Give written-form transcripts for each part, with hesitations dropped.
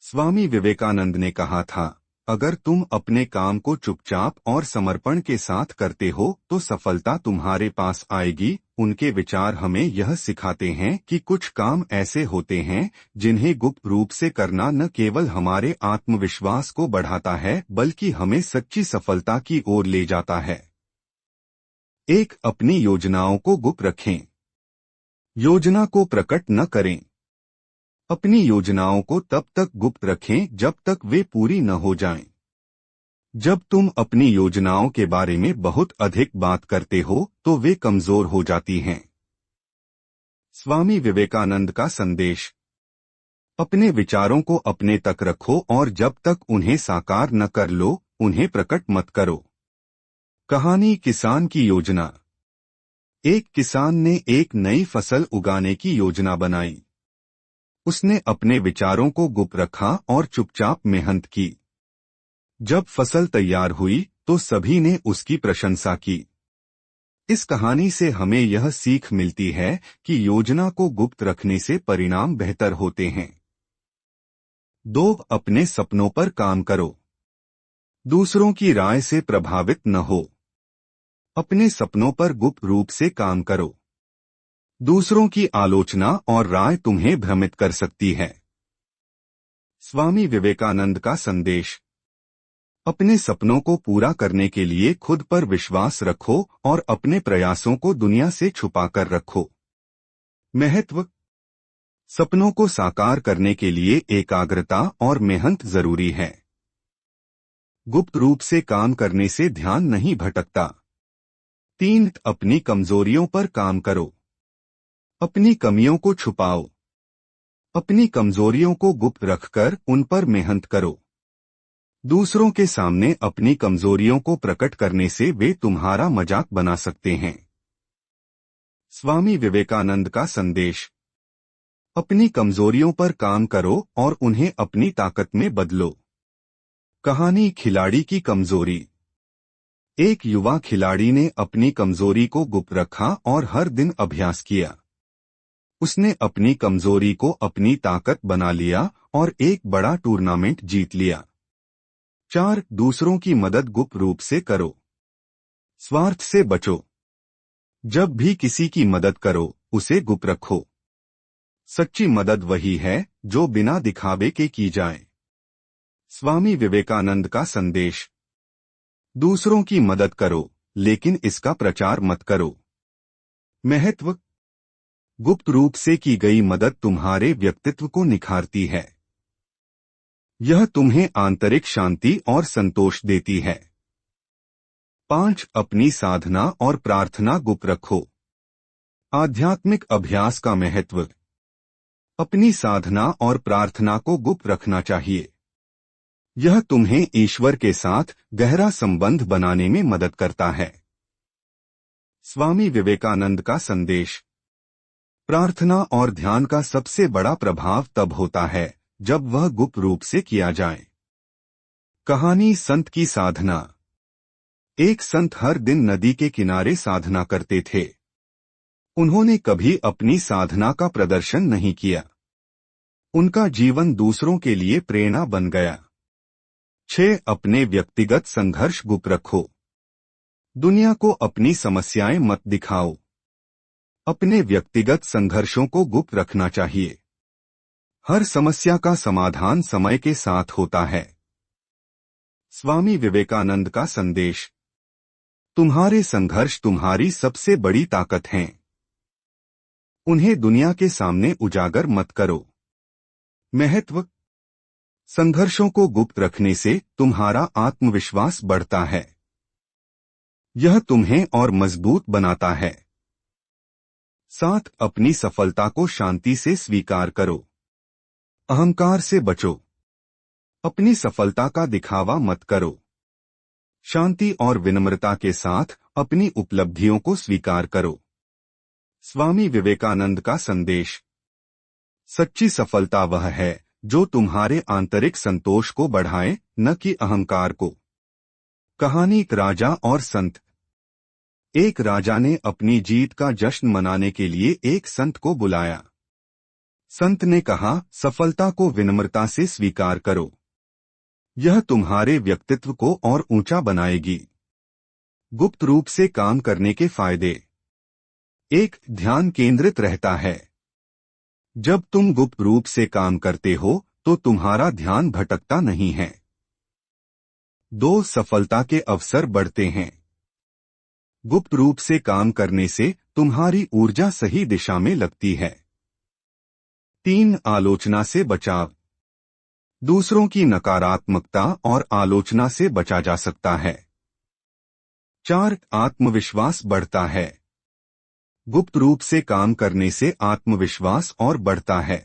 स्वामी विवेकानंद ने कहा था, अगर तुम अपने काम को चुपचाप और समर्पण के साथ करते हो तो सफलता तुम्हारे पास आएगी। उनके विचार हमें यह सिखाते हैं कि कुछ काम ऐसे होते हैं जिन्हें गुप्त रूप से करना न केवल हमारे आत्मविश्वास को बढ़ाता है बल्कि हमें सच्ची सफलता की ओर ले जाता है। एक, अपनी योजनाओं को गुप्त रखें। योजना को प्रकट न करें। अपनी योजनाओं को तब तक गुप्त रखें जब तक वे पूरी न हो जाएं। जब तुम अपनी योजनाओं के बारे में बहुत अधिक बात करते हो तो वे कमजोर हो जाती हैं। स्वामी विवेकानंद का संदेश। अपने विचारों को अपने तक रखो और जब तक उन्हें साकार न कर लो उन्हें प्रकट मत करो। कहानी किसान की योजना। एक किसान ने एक नई फसल उगाने की योजना बनाई। उसने अपने विचारों को गुप्त रखा और चुपचाप मेहनत की। जब फसल तैयार हुई तो सभी ने उसकी प्रशंसा की। इस कहानी से हमें यह सीख मिलती है कि योजना को गुप्त रखने से परिणाम बेहतर होते हैं। 2, अपने सपनों पर काम करो। दूसरों की राय से प्रभावित न हो। अपने सपनों पर गुप्त रूप से काम करो। दूसरों की आलोचना और राय तुम्हें भ्रमित कर सकती है। स्वामी विवेकानंद का संदेश। अपने सपनों को पूरा करने के लिए खुद पर विश्वास रखो और अपने प्रयासों को दुनिया से छुपाकर रखो। महत्व। सपनों को साकार करने के लिए एकाग्रता और मेहनत जरूरी है। गुप्त रूप से काम करने से ध्यान नहीं भटकता। 3, अपनी कमजोरियों पर काम करो। अपनी कमियों को छुपाओ। अपनी कमजोरियों को गुप्त रखकर उन पर मेहनत करो। दूसरों के सामने अपनी कमजोरियों को प्रकट करने से वे तुम्हारा मजाक बना सकते हैं। स्वामी विवेकानंद का संदेश। अपनी कमजोरियों पर काम करो और उन्हें अपनी ताकत में बदलो। कहानी खिलाड़ी की कमजोरी। एक युवा खिलाड़ी ने अपनी कमजोरी को गुप्त रखा और हर दिन अभ्यास किया। उसने अपनी कमजोरी को अपनी ताकत बना लिया और एक बड़ा टूर्नामेंट जीत लिया। 4, दूसरों की मदद गुप्त रूप से करो। स्वार्थ से बचो। जब भी किसी की मदद करो उसे गुप्त रखो। सच्ची मदद वही है जो बिना दिखावे के की जाए। स्वामी विवेकानंद का संदेश। दूसरों की मदद करो लेकिन इसका प्रचार मत करो। महत्व। गुप्त रूप से की गई मदद तुम्हारे व्यक्तित्व को निखारती है। यह तुम्हें आंतरिक शांति और संतोष देती है। 5, अपनी साधना और प्रार्थना गुप्त रखो। आध्यात्मिक अभ्यास का महत्व। अपनी साधना और प्रार्थना को गुप्त रखना चाहिए। यह तुम्हें ईश्वर के साथ गहरा संबंध बनाने में मदद करता है। स्वामी विवेकानंद का संदेश। प्रार्थना और ध्यान का सबसे बड़ा प्रभाव तब होता है जब वह गुप्त रूप से किया जाए। कहानी संत की साधना। एक संत हर दिन नदी के किनारे साधना करते थे। उन्होंने कभी अपनी साधना का प्रदर्शन नहीं किया। उनका जीवन दूसरों के लिए प्रेरणा बन गया। 6, अपने व्यक्तिगत संघर्ष गुप्त रखो। दुनिया को अपनी समस्याएं मत दिखाओ। अपने व्यक्तिगत संघर्षों को गुप्त रखना चाहिए। हर समस्या का समाधान समय के साथ होता है। स्वामी विवेकानंद का संदेश। तुम्हारे संघर्ष तुम्हारी सबसे बड़ी ताकत हैं। उन्हें दुनिया के सामने उजागर मत करो। महत्व। संघर्षों को गुप्त रखने से तुम्हारा आत्मविश्वास बढ़ता है। यह तुम्हें और मजबूत बनाता है। 7, अपनी सफलता को शांति से स्वीकार करो। अहंकार से बचो। अपनी सफलता का दिखावा मत करो। शांति और विनम्रता के साथ अपनी उपलब्धियों को स्वीकार करो। स्वामी विवेकानंद का संदेश। सच्ची सफलता वह है जो तुम्हारे आंतरिक संतोष को बढ़ाए, न कि अहंकार को। कहानी एक राजा और संत। एक राजा ने अपनी जीत का जश्न मनाने के लिए एक संत को बुलाया। संत ने कहा, सफलता को विनम्रता से स्वीकार करो। यह तुम्हारे व्यक्तित्व को और ऊंचा बनाएगी। गुप्त रूप से काम करने के फायदे। 1. ध्यान केंद्रित रहता है। जब तुम गुप्त रूप से काम करते हो तो तुम्हारा ध्यान भटकता नहीं है। 2. सफलता के अवसर बढ़ते हैं। गुप्त रूप से काम करने से तुम्हारी ऊर्जा सही दिशा में लगती है। 3. आलोचना से बचाव। दूसरों की नकारात्मकता और आलोचना से बचा जा सकता है। 4. आत्मविश्वास बढ़ता है। गुप्त रूप से काम करने से आत्मविश्वास और बढ़ता है।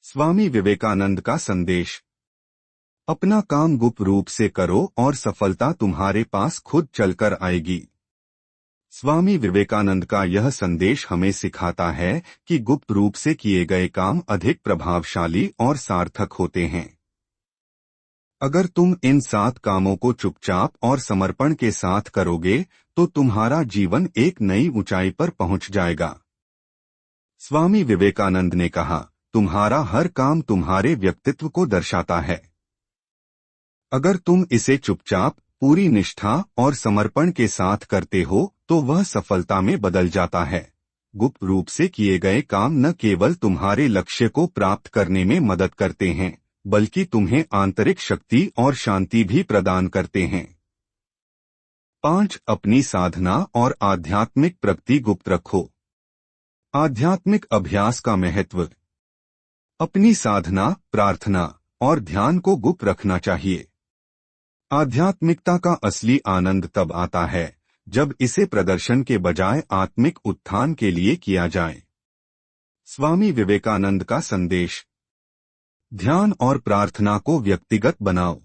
स्वामी विवेकानंद का संदेश। अपना काम गुप्त रूप से करो और सफलता तुम्हारे पास खुद चलकर आएगी। स्वामी विवेकानंद का यह संदेश हमें सिखाता है कि गुप्त रूप से किए गए काम अधिक प्रभावशाली और सार्थक होते हैं। अगर तुम इन 7 कामों को चुपचाप और समर्पण के साथ करोगे तो तुम्हारा जीवन एक नई ऊंचाई पर पहुंच जाएगा। स्वामी विवेकानंद ने कहा, तुम्हारा हर काम तुम्हारे व्यक्तित्व को दर्शाता है। अगर तुम इसे चुपचाप, पूरी निष्ठा और समर्पण के साथ करते हो तो वह सफलता में बदल जाता है। गुप्त रूप से किए गए काम न केवल तुम्हारे लक्ष्य को प्राप्त करने में मदद करते हैं, बल्कि तुम्हें आंतरिक शक्ति और शांति भी प्रदान करते हैं। 5. अपनी साधना और आध्यात्मिक प्रगति गुप्त रखो। आध्यात्मिक अभ्यास का महत्व। अपनी साधना, प्रार्थना और ध्यान को गुप्त रखना चाहिए। आध्यात्मिकता का असली आनंद तब आता है जब इसे प्रदर्शन के बजाय आत्मिक उत्थान के लिए किया जाए। स्वामी विवेकानंद का संदेश। ध्यान और प्रार्थना को व्यक्तिगत बनाओ।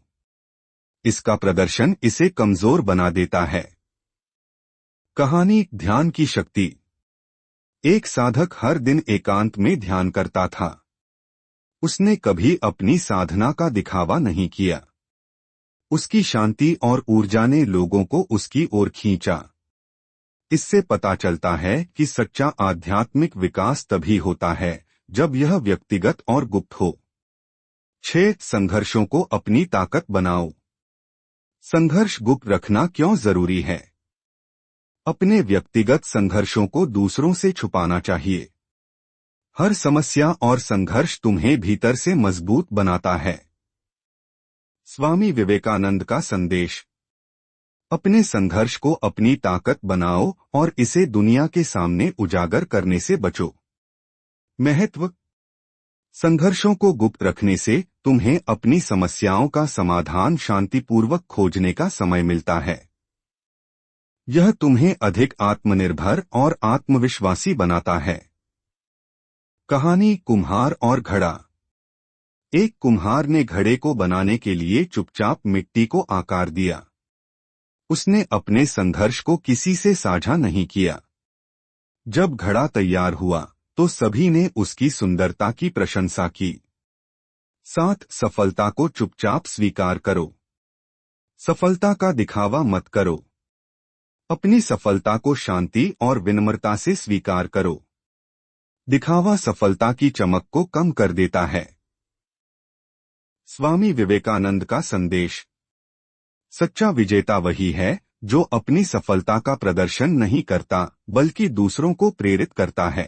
इसका प्रदर्शन इसे कमजोर बना देता है। कहानी, ध्यान की शक्ति। एक साधक हर दिन एकांत में ध्यान करता था। उसने कभी अपनी साधना का दिखावा नहीं किया। उसकी शांति और ऊर्जा ने लोगों को उसकी ओर खींचा। इससे पता चलता है कि सच्चा आध्यात्मिक विकास तभी होता है जब यह व्यक्तिगत और गुप्त हो। 6. संघर्षों को अपनी ताकत बनाओ। संघर्ष गुप्त रखना क्यों जरूरी है? अपने व्यक्तिगत संघर्षों को दूसरों से छुपाना चाहिए। हर समस्या और संघर्ष तुम्हें भीतर से मजबूत बनाता है। स्वामी विवेकानंद का संदेश। अपने संघर्ष को अपनी ताकत बनाओ और इसे दुनिया के सामने उजागर करने से बचो। महत्व। संघर्षों को गुप्त रखने से तुम्हें अपनी समस्याओं का समाधान शांतिपूर्वक खोजने का समय मिलता है। यह तुम्हें अधिक आत्मनिर्भर और आत्मविश्वासी बनाता है। कहानी, कुम्हार और घड़ा। एक कुम्हार ने घड़े को बनाने के लिए चुपचाप मिट्टी को आकार दिया। उसने अपने संघर्ष को किसी से साझा नहीं किया। जब घड़ा तैयार हुआ तो सभी ने उसकी सुंदरता की प्रशंसा की। 7. सफलता को चुपचाप स्वीकार करो। सफलता का दिखावा मत करो। अपनी सफलता को शांति और विनम्रता से स्वीकार करो। दिखावा सफलता की चमक को कम कर देता है। स्वामी विवेकानंद का संदेश। सच्चा विजेता वही है जो अपनी सफलता का प्रदर्शन नहीं करता बल्कि दूसरों को प्रेरित करता है।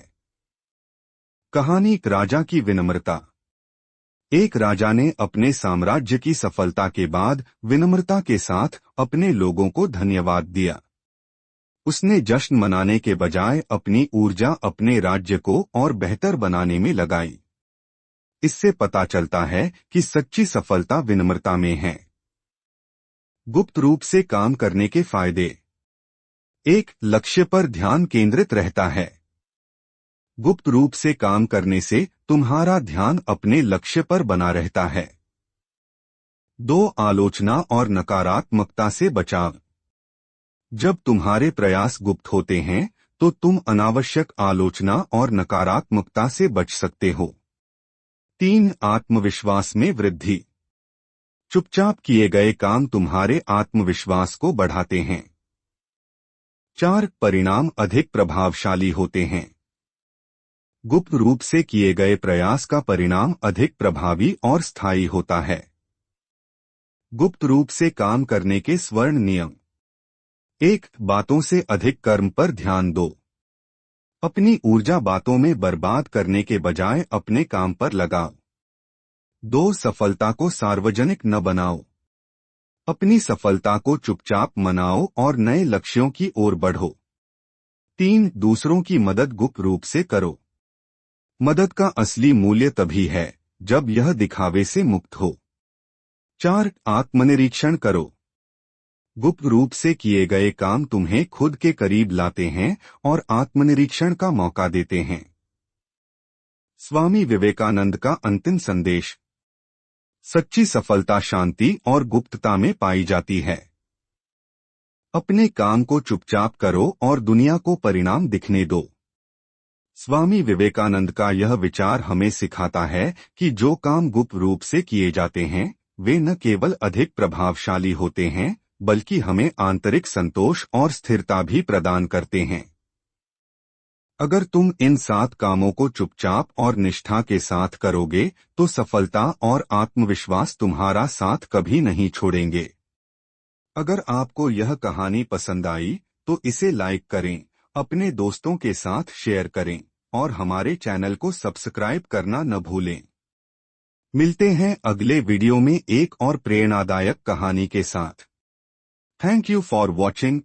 कहानी, राजा की विनम्रता। एक राजा ने अपने साम्राज्य की सफलता के बाद विनम्रता के साथ अपने लोगों को धन्यवाद दिया। उसने जश्न मनाने के बजाय अपनी ऊर्जा अपने राज्य को और बेहतर बनाने में लगाई। इससे पता चलता है कि सच्ची सफलता विनम्रता में है। गुप्त रूप से काम करने के फायदे। 1. लक्ष्य पर ध्यान केंद्रित रहता है। गुप्त रूप से काम करने से तुम्हारा ध्यान अपने लक्ष्य पर बना रहता है। 2. आलोचना और नकारात्मकता से बचाव। जब तुम्हारे प्रयास गुप्त होते हैं तो तुम अनावश्यक आलोचना और नकारात्मकता से बच सकते हो। 3. आत्मविश्वास में वृद्धि। चुपचाप किए गए काम तुम्हारे आत्मविश्वास को बढ़ाते हैं। 4. परिणाम अधिक प्रभावशाली होते हैं। गुप्त रूप से किए गए प्रयास का परिणाम अधिक प्रभावी और स्थायी होता है। गुप्त रूप से काम करने के स्वर्ण नियम। 1. बातों से अधिक कर्म पर ध्यान दो। अपनी ऊर्जा बातों में बर्बाद करने के बजाय अपने काम पर लगाओ। 2. सफलता को सार्वजनिक न बनाओ। अपनी सफलता को चुपचाप मनाओ और नए लक्ष्यों की ओर बढ़ो। 3. दूसरों की मदद गुप्त रूप से करो। मदद का असली मूल्य तभी है जब यह दिखावे से मुक्त हो। 4. आत्मनिरीक्षण करो। गुप्त रूप से किए गए काम तुम्हें खुद के करीब लाते हैं और आत्मनिरीक्षण का मौका देते हैं। स्वामी विवेकानंद का अंतिम संदेश। सच्ची सफलता शांति और गुप्तता में पाई जाती है। अपने काम को चुपचाप करो और दुनिया को परिणाम दिखने दो। स्वामी विवेकानंद का यह विचार हमें सिखाता है कि जो काम गुप्त रूप से किए जाते हैं वे न केवल अधिक प्रभावशाली होते हैं बल्कि हमें आंतरिक संतोष और स्थिरता भी प्रदान करते हैं। अगर तुम इन 7 कामों को चुपचाप और निष्ठा के साथ करोगे तो सफलता और आत्मविश्वास तुम्हारा साथ कभी नहीं छोड़ेंगे। अगर आपको यह कहानी पसंद आई तो इसे लाइक करें, अपने दोस्तों के साथ शेयर करें और हमारे चैनल को सब्सक्राइब करना न भूलें। मिलते हैं अगले वीडियो में एक और प्रेरणादायक कहानी के साथ। Thank you for watching.